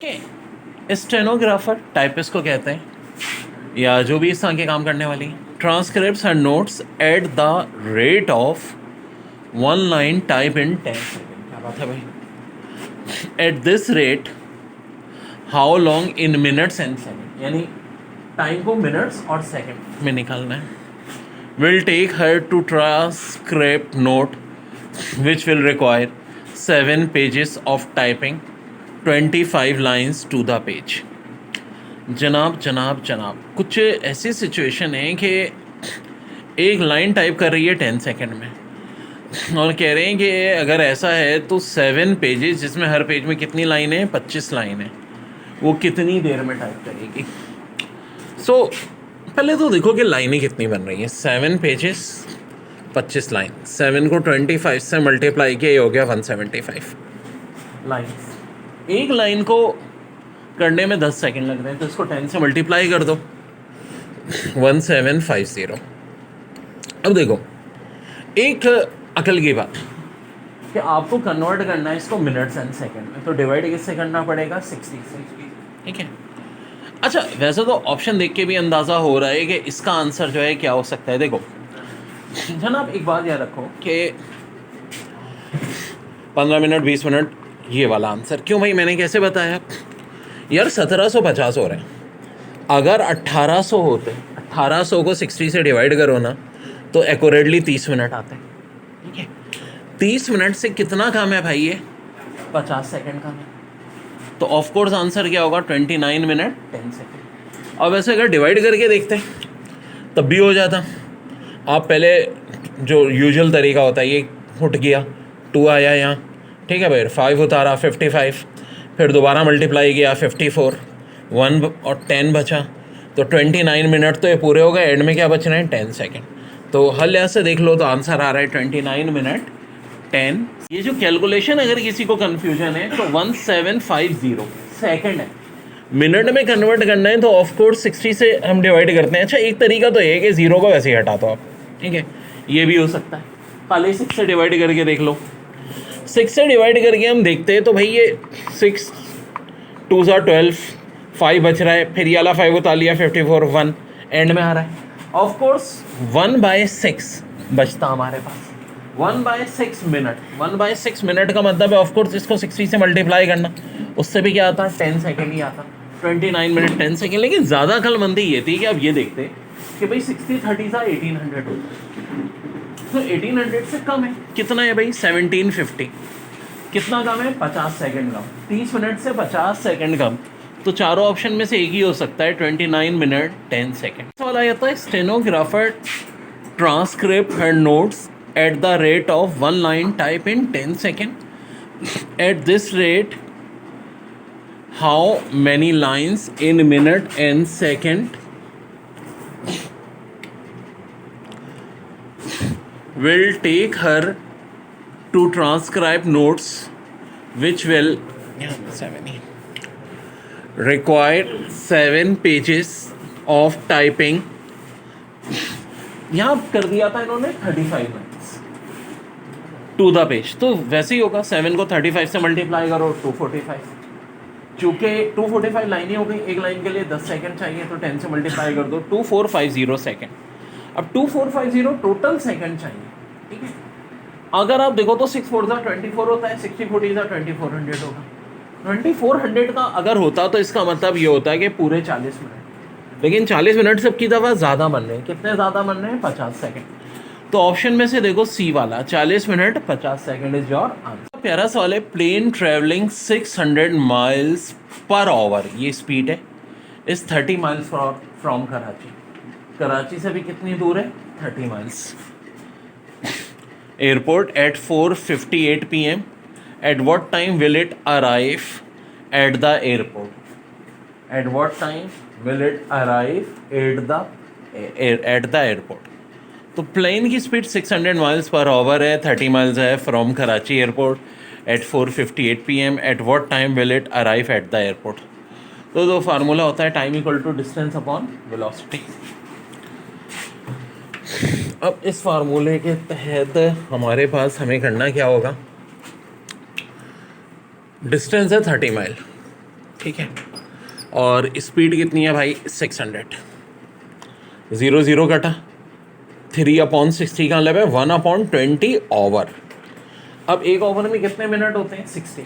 Stenographer typist को कहते हैं या जो भी इस तरह के काम करने वाली transcripts and notes at the rate of 1 line type in 10 second. क्या बात है भाई। At this rate how long in minutes and second, यानी टाइम को मिनट्स और सेकेंड में निकालना है। Will take her to transcript note which will require 7 pages of typing 25 lines to the page. जनाब कुछ ऐसी सिचुएशन है कि एक लाइन टाइप कर रही है 10 सेकेंड में और कह रहे हैं कि अगर ऐसा है तो 7 पेजेस, जिसमें हर पेज में कितनी लाइन है, 25 लाइन है, वो कितनी देर में टाइप करेगी। सो पहले तो देखो कि लाइनें कितनी बन रही हैं। 7 पेजेस 25 लाइन, 7 को 25 से मल्टीप्लाई किया, ये हो गया 175 लाइन्स। एक लाइन को करने में 10 सेकंड लग रहे हैं तो इसको 10 से मल्टीप्लाई कर दो, 1750। अब देखो एक अकल की बात कि आपको कन्वर्ट करना है इसको मिनट्स एंड सेकंड में, तो डिवाइड किससे करना पड़ेगा, 60 से। ठीक है। अच्छा, वैसे तो ऑप्शन देख के भी अंदाज़ा हो रहा है कि इसका आंसर जो है क्या हो सकता है। देखो जनाब, एक बात याद रखो कि 15 मिनट 20 मिनट ये वाला आंसर क्यों भाई, मैंने कैसे बताया यार, 1750 हो रहे हैं। अगर 1800 होते, 1800 को 60 से डिवाइड करो ना तो एक्यूरेटली 30 मिनट आते हैं। ठीक है, 30 मिनट से कितना काम है भाई, ये 50 सेकंड काम है। तो ऑफ कोर्स आंसर क्या होगा, 29 मिनट 10 सेकंड। और वैसे अगर डिवाइड करके देखते हैं तब भी हो जाता। आप पहले जो यूजुअल तरीका होता है, ये उठ गया 2 आया यहाँ, ठीक है भाई, 5 उतारा 55, फिर दोबारा मल्टीप्लाई किया 54, 1 और 10 बचा, तो 29 मिनट तो ये पूरे हो गए। एंड में क्या बच रहे हैं, 10 सेकेंड। तो हल यहाँ से देख लो तो आंसर आ रहा है 29 मिनट 10। ये जो कैलकुलेशन अगर किसी को कन्फ्यूजन है तो 1750 सेकेंड है, मिनट में कन्वर्ट करना है तो ऑफ कोर्स 60 से हम डिवाइड करते हैं। अच्छा, एक तरीका तो है कि 0 को वैसे ही हटा दो आप, ठीक है, ये भी हो सकता है। खाली 6 से डिवाइड करके देख लो। 6 से डिवाइड करके हम देखते हैं तो भाई ये 6 2 12, 5 बच रहा है, फिर ये वाला 5 उतार लिया 54, 1 एंड में आ रहा है। ऑफ कोर्स 1/6 बचता हमारे पास, 1/6 मिनट। 1/6 मिनट का मतलब है ऑफ कोर्स इसको 60 से मल्टीप्लाई करना, उससे भी क्या आता है, 10 सेकेंड ही आता, 29 मिनट 10 सेकेंड। लेकिन ज़्यादा अक्लमंदी ये थी कि अब ये देखते कि भाई 60 30 का 1800 होता है, तो 1800 से कम है, कितना है भाई, 1750। कितना कम है, 50 सेकंड कम। 30 मिनट से 50 सेकंड कम, तो चारों ऑप्शन में से एक ही हो सकता है, 29 मिनट 10 सेकंड। सवाल आ जाता है, stenographer transcript and notes at the rate of 1 line type in 10 second. Eight this rate how many lines in minute and second will take her to transcribe notes which will require 7 pages of typing। यहाँ कर दिया था इन्होंने 35 lines to the page, तो वैसे ही होगा। 7 को 35 से मल्टीप्लाई करो 245, चूँकि 245 लाइनें हो गई, एक लाइन के लिए 10 सेकंड चाहिए तो 10 से मल्टीप्लाई कर दो, 2450 सेकंड। अब 2450 टोटल सेकंड चाहिए, ठीक है। अगर आप देखो तो 6 4 24 होता है, 60 40 2400 होगा। 2400 का अगर होता तो इसका मतलब ये होता है कि पूरे 40 मिनट, लेकिन 40 मिनट सबकी दफ़ा ज़्यादा बन रहे हैं। कितने ज़्यादा बन रहे हैं, 50 सेकंड। तो ऑप्शन में से देखो सी वाला 40 minute 50 second is your answer. प्यारा सवाल है, plane travelling 600 miles per hour, ये स्पीड है, is 30 miles from Karachi. Karachi से भी कितनी दूर है, 30 miles. Airport at 4:58 PM। At what time will it arrive at the airport, at what time will it arrive at the airport. तो plane की speed 600 miles per hour है, 30 miles है from Karachi airport at 4:58 PM। At what time will it arrive at the airport. तो formula होता है time equal to distance upon velocity. अब इस फार्मूले के तहत हमारे पास हमें करना क्या होगा, डिस्टेंस है 30 माइल, ठीक है। और स्पीड कितनी है भाई 600। 0 0 कटा, 3/60 का मतलब है 1/20 ओवर। अब एक ओवर में कितने मिनट होते हैं 60,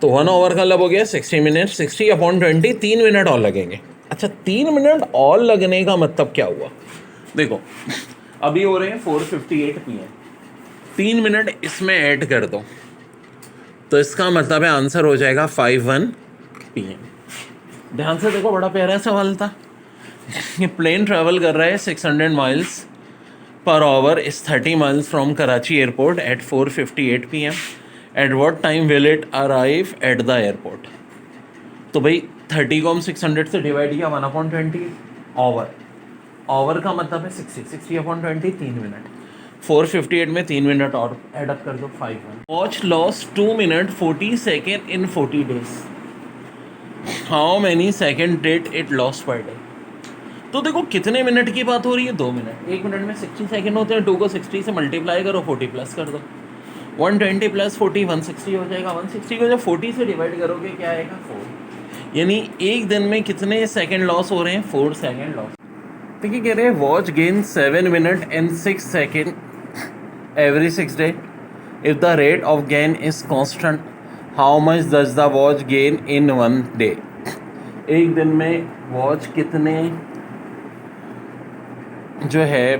तो 1 ओवर का मतलब हो गया 60 मिनट। 60/20 3 मिनट और लगेंगे। अच्छा 3 मिनट और लगने का मतलब क्या हुआ, देखो अभी हो रहे हैं 4:58 PM, 3 मिनट इसमें ऐड कर दो तो इसका मतलब है आंसर हो जाएगा 5:01 PM। ध्यान से देखो, बड़ा प्यारा सवाल था। ये प्लेन ट्रैवल कर रहा है 600 miles per hour is 30 miles from Karachi airport at 4:58 PM। At what time will it arrive at the airport. तो भाई 30 को हम 600 से डिवाइड किया 1/20 ओवर। ओवर का मतलब है 60, 60/20 3 मिनट। 4:58 में 3 मिनट और एडअप कर दो 5:01। Watch loss 2 minute 40 second in 40 days. How many second did it loss per day. तो देखो कितने मिनट की बात हो रही है, 2 मिनट। 1 मिनट में 60 सेकेंड होते हैं, 2 को 60 से मल्टीप्लाई करो, 40 प्लस कर दो। 120 प्लस 40 160 हो जाएगा। 160 को जब 40 से डिवाइड करोगे क्या आएगा 4। यानी एक दिन में कितने सेकेंड लॉस हो रहे हैं, 4 सेकेंड लॉस। देखिए कह रहे हैं watch gain 7 minute and 6 second every 6 day. If the rate of gain is constant how much does the watch gain in 1 day. एक दिन में वॉच कितने जो है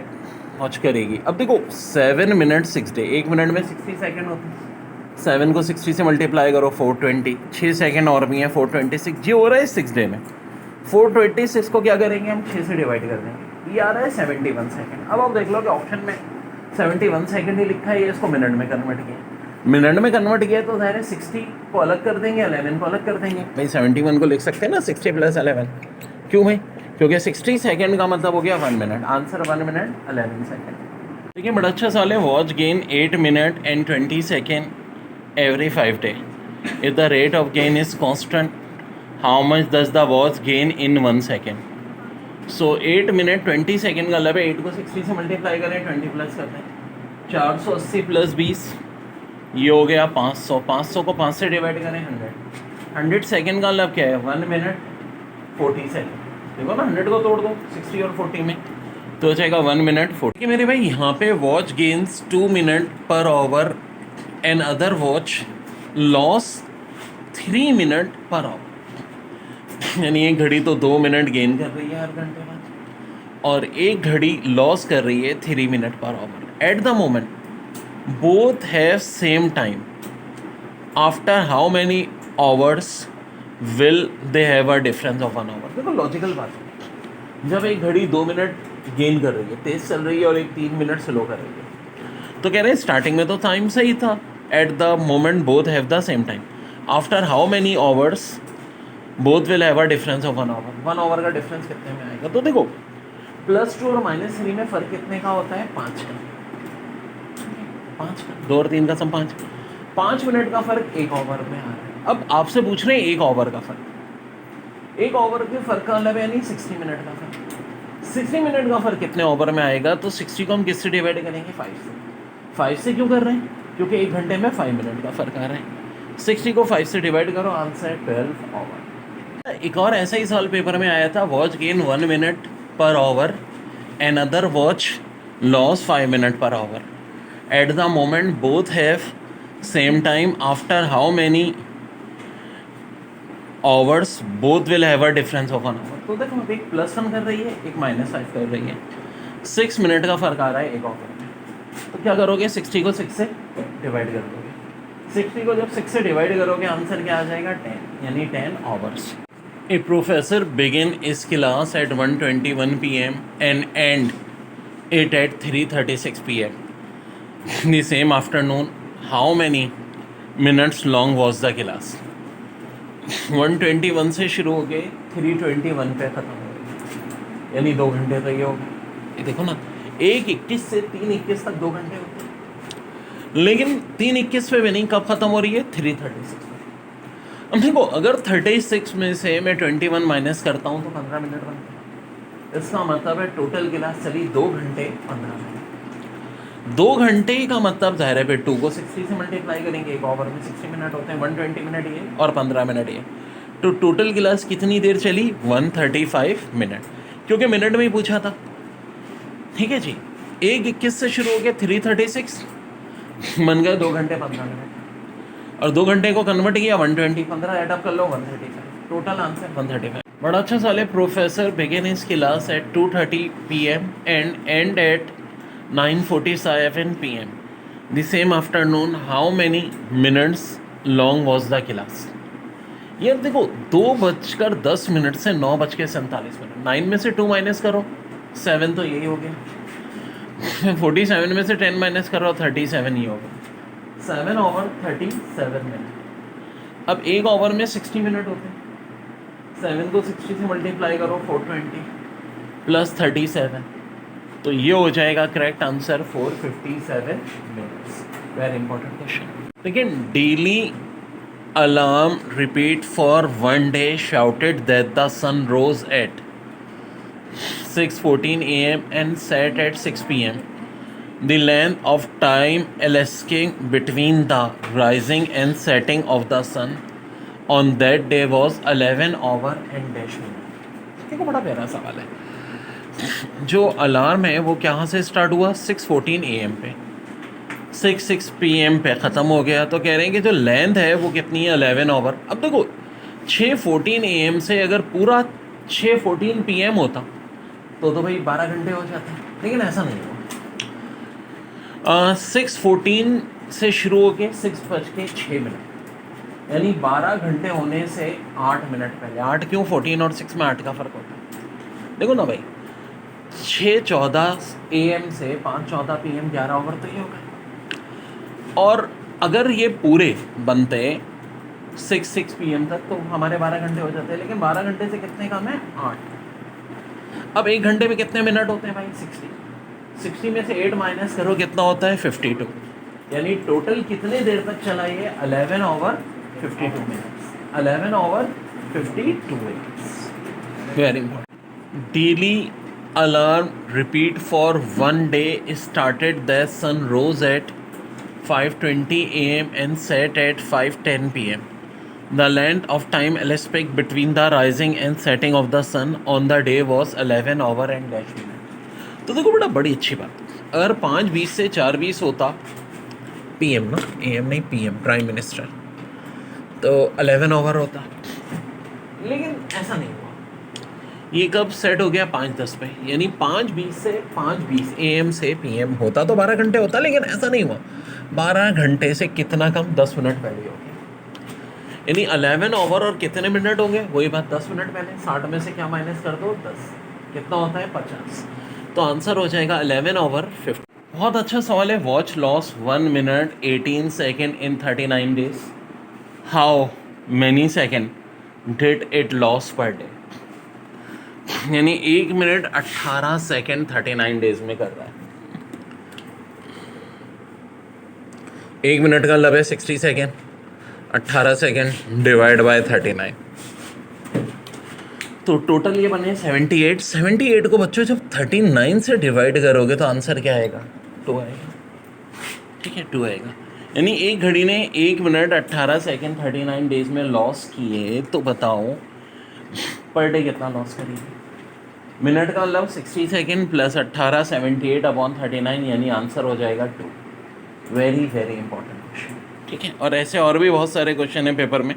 वॉच करेगी। अब देखो 7 मिनट 6 डे, 1 मिनट में 60 सेकेंड होते हैं। 7 को 60 से मल्टीप्लाई करो 420, 6 सेकेंड और भी हैं 426। जी हो रहा है 6 डे में। 426 को क्या करेंगे हम 6 से डिवाइड कर देंगे, ये आ रहा है 71 सेकेंड। अब आप देख लो कि ऑप्शन में 71 सेकेंड ही लिखा है, ये इसको मिनट में कन्वर्ट किया। मिनट में कन्वर्ट किया तो ज़ाहिर है 60 को अलग कर देंगे, 11 को अलग कर देंगे। भाई 71 को लिख सकते हैं ना 60 + 11। क्यों भाई, क्योंकि 60 सेकेंड का मतलब हो गया 1 मिनट। Answer 1 minute 11 second. देखिए बड़ा अच्छा सवाल है। Watch gain 8 minute and 20 second every 5 day. If the rate of gain is constant how much does the watch gain in 1 second. So 8 minute 20 second का मतलब है 8 को 60 से मल्टीप्लाई करें, 20 प्लस करते हैं 480 + 20, ये हो गया 500। 500 को 5 से डिवाइड करें 100। 100 सेकेंड का मतलब क्या है 1 मिनट 40 सेकेंड। देखो ना 100 को तोड़ दो 60 और 40 में तो हो जाएगा 1 मिनट 40। कि मेरे भाई यहाँ पे watch gains 2 minute per hour and other watch loss 3 minute per our. यानी एक घड़ी तो 2 मिनट गेन कर रही है हर घंटे बाद, और एक घड़ी लॉस कर रही है 3 minute per hour. At the moment both have same time after how many hours will they have a difference of 1 hour. देखो लॉजिकल बात है, जब एक घड़ी 2 मिनट गेन कर रही है, तेज चल रही है, और एक 3 मिनट स्लो कर रही है, तो कह रहे हैं स्टार्टिंग में तो टाइम सही था। At the moment both have the same time after how many hours both will have a difference of 1 hour. 1 hour का डिफरेंस कितने में आएगा। तो देखो +2 और -3 में फ़र्क कितने का होता है 5 का। 5 का 2 और 3 का सम 5। 5 मिनट का फ़र्क 1 आवर में आ रहा है। अब आपसे पूछ रहे हैं 1 आवर का फ़र्क। 1 आवर के फ़र्क का मतलब यानी 60 मिनट का फ़र्क। 60 मिनट का फ़र्क कितने ओवर में आएगा। तो 60 को हम किससे डिवाइड करेंगे 5 से। 5 से क्यों कर रहे हैं, क्योंकि 1 घंटे में 5 मिनट का फ़र्क आ रहा है। 60 को 5 से डिवाइड करो, आंसर 12 आवर। एक और ऐसा ही सवाल पेपर में आया था। Watch gain 1 minute per hour and other watch loss 5 minute per hour. At the moment both have same time after how many hours both will have a difference of 1 hour. तो देखो एक +1 कर रही है, एक -5 कर रही है। 6 मिनट का फ़र्क आ रहा है 1 आवर में। तो क्या करोगे 60 को 6 से डिवाइड कर दोगे। 60 को जब 6 से डिवाइड करोगे आंसर क्या आ जाएगा 10, यानी 10 hours. A professor begin his class at 1:21 PM and end it at 3:36 PM the same afternoon how many minutes long was the class. 1:21 से शुरू हो गए 3:21 पे ख़त्म हो गए, यानी 2 घंटे तो ये हो गए। ये देखो ना 1:21 से 3:21 तक 2 घंटे होते हैं, लेकिन 3:21 पे भी नहीं, कब ख़त्म हो रही है 3:36 पे। अब देखो अगर 36 में से मैं 21 माइनस करता हूँ तो 15 मिनट बनते हैं। इसका मतलब है टोटल क्लास चली 2 घंटे 15 मिनट। 2 घंटे का मतलब जाहिर है फिर 2 को 60 से मल्टीप्लाई करेंगे, एक ओवर में 60 मिनट होते हैं, 120 मिनट ये और 15 मिनट ये, तो टोटल क्लास कितनी देर चली? 135 मिनट, क्योंकि मिनट में ही पूछा था। ठीक है जी, 1:21 से शुरू हो गया, 3:36 बन गया 2 घंटे 15 मिनट, और 2 घंटे को कन्वर्ट किया 120, 15 एडअप कर लो 135, टोटल आंसर 135। बड़ा अच्छा सवाल है। Professor begin his class at 2:30 PM and end at 9:47 PM the same afternoon, how many minutes long was the class? ये देखो 2:10 से 9:47, 9 में से 2 माइनस करो 7, तो यही हो गया। 47 में से 10 माइनस करो 37, ही हो गया 7/37 मिनट। अब एक ओवर में 60 मिनट होते हैं, 7 को 60 से मल्टीप्लाई करो 420 प्लस 37, तो ये हो जाएगा correct answer 457 minutes. Very important question. लेकिन daily alarm repeat for one day shouted that the sun rose at 6:14 AM and set at 6 PM. The length of time elapsing between the rising and setting of the sun on that day was 11 hour and dash minute। देखो बड़ा प्यारा सवाल है। जो alarm है वो कहाँ से स्टार्ट हुआ? 6:14 AM पे, 6 PM पे ख़त्म हो गया, तो कह रहे हैं कि जो लेंथ है वो कितनी है? 11 आवर। अब देखो 6:14 AM से अगर पूरा 6:14 PM होता तो भाई 12 घंटे हो जाते, लेकिन ऐसा नहीं हुआ। 6:14 से शुरू होके 6:06, यानी 12 घंटे होने से 8 मिनट पहले। 8 क्यों? 14 और 6 में 8 का फ़र्क होता है। देखो ना भाई, 6:14 AM से 5:14 PM 11 ओवर, तो ये हो गया। और अगर ये पूरे बनते 6 PM तक तो हमारे 12 घंटे हो जाते हैं, लेकिन 12 घंटे से कितने कम है? 8। अब 1 घंटे में कितने मिनट होते हैं भाई? 60 में से 8 माइनस करो, कितना होता है? 52। यानी टोटल कितने देर तक चला ये? 11 hour 52 minutes. 11 hour 52 minutes. Very important. Daily alarm repeat for one day started the sun rose at 5:20 AM and set at 5:10 PM. The length of time elapsed between the rising and setting of the sun on the day was 11 hour and dash minute. तो देखो बड़ी अच्छी बात, अगर 5:20 से 4:20 होता PM ना, AM नहीं PM, प्राइम मिनिस्टर, तो 11 ओवर होता, लेकिन ऐसा नहीं हुआ। ये कब सेट हो गया? 5:10 पे, यानी 5:20 से 5:20 AM से PM होता तो 12 घंटे होता, लेकिन ऐसा नहीं हुआ। 12 घंटे से कितना कम? 10 मिनट पहले हो गया। यानी 11 ओवर और कितने मिनट होंगे? वही बात, 10 मिनट पहले। 60 में से क्या माइनस कर दो? 10, कितना होता है? 50। तो आंसर हो जाएगा 11 ओवर 50। बहुत अच्छा सवाल है। Watch loss 1 minute 18 second in 39 days, how many second did it loss per day? यानी 1 मिनट 18 सेकेंड 39 डेज में कर रहा है। 1 मिनट का मतलब है 60 सेकेंड, 18 सेकेंड डिवाइड बाय 39, तो टोटल ये बने 78। 78 को बच्चों जब 39 से डिवाइड करोगे तो आंसर क्या आएगा? 2 आएगा। ठीक है, 2 आएगा। यानी एक घड़ी ने 1 मिनट 18 सेकेंड 39 डेज में लॉस किए, तो बताओ पर डे कितना लॉस करेगी? मिनट का मतलब 60 सेकेंड प्लस 18, 78/39, यानी आंसर हो जाएगा 2। Very very important question. ठीक है, और ऐसे और भी बहुत सारे क्वेश्चन हैं पेपर में।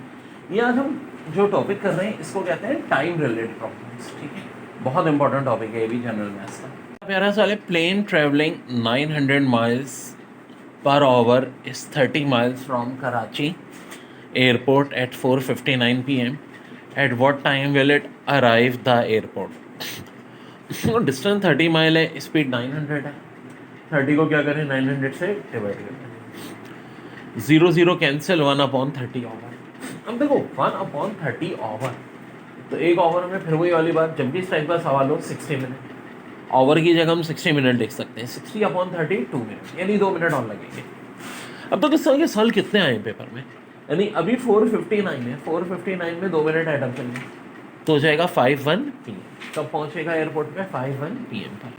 ये आज हम जो टॉपिक कर रहे हैं इसको कहते हैं टाइम रिलेटेड प्रॉब्लम्स। ठीक है, बहुत इंपॉर्टेंट टॉपिक है ये भी जनरल मैथ्स का। प्यारा सवाल है। Plane travelling 900 miles per hour is 30 miles from Karachi airport at 4:59 PM. At what time will it arrive the airport? Distance 30 mile है, स्पीड 900 है। 30 को क्या करें? 900 से डिवाइड करें। 0 0 कैंसिल, 1/30 ओवर। अब देखो 1/30 ओवर, तो एक ओवर में फिर वही वाली बात, जब भी इस टाइप का सवाल हो 60 मिनट, ओवर की जगह हम 60 मिनट लिख सकते हैं। 60/30 2 मिनट, यानी 2 मिनट और लगेंगे। अब तो किस तरह के सवाल कितने आए पेपर में? यानी अभी 4:59 है, 4:59 में 2 मिनट ऐड अप करेंगे तो हो जाएगा 5:1 PM। कब पहुंचेगा एयरपोर्ट पे? 5:1 PM पर।